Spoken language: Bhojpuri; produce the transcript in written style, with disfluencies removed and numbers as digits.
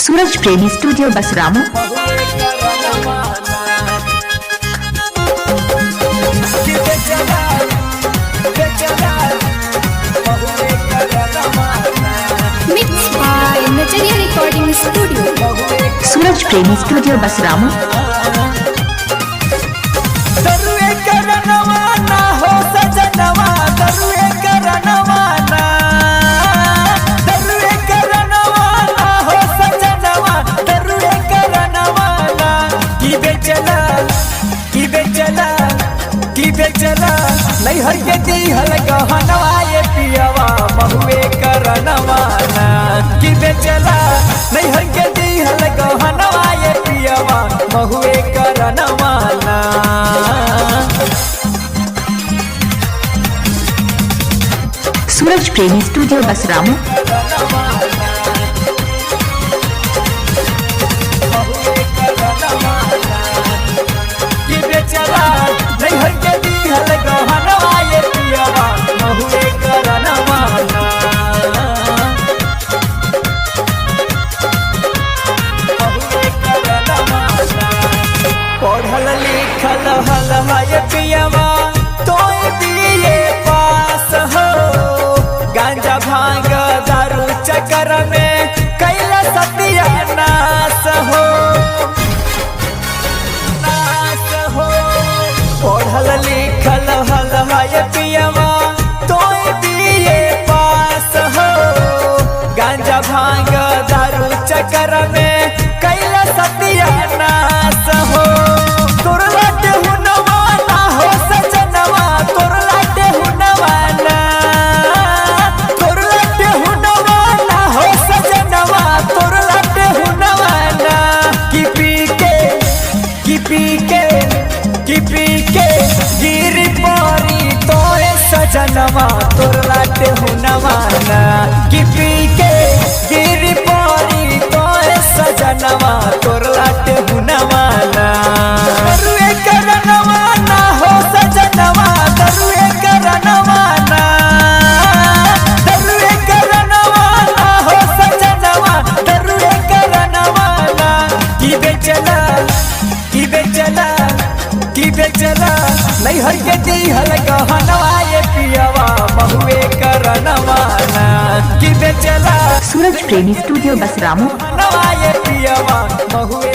सूरज प्रेमी स्टूडियो बसरामू। मिक्स बाय नजरिया रिकॉर्डिंग स्टूडियो। सूरज प्रेमी स्टूडियो बसरामू। नहीं हर के दी हल गहनवा ये पियावा महुए करनवाना कि बेचला नहीं हर के दी हल गहनवा ये पियावा महुए करनवाना। सूरज प्रेमी स्टूडियो बसरामू। पढ़ल लिखल हल है पियावा तो बीए पास हो, गांजा भांग दारू चक्कर में कैला सत्यानाश हो। पढ़ल लिखल हल है पियावा तो बीए पास हो, गांजा भांग दारू चक्कर में कैला सत्यानाश हो। गिरी पारी तो सजनवा तोर लाटे हुनवाना कि पी के गिरी पारी तो सजनवा तोर लाटे हुनवाना। दरुए करनवाना हो सजनवा दरुए करनवाना, दरुए करनवाना हो सजनवा दरुए करनवाना। कि बेचला कि बेचला कि बेचला नहीं हर के दी हल गहनवा ये पियावा महुए करनवाना कि बेचला। सूरज प्रेमी स्टूडियो बसरामू। नवा ये पियावा महुए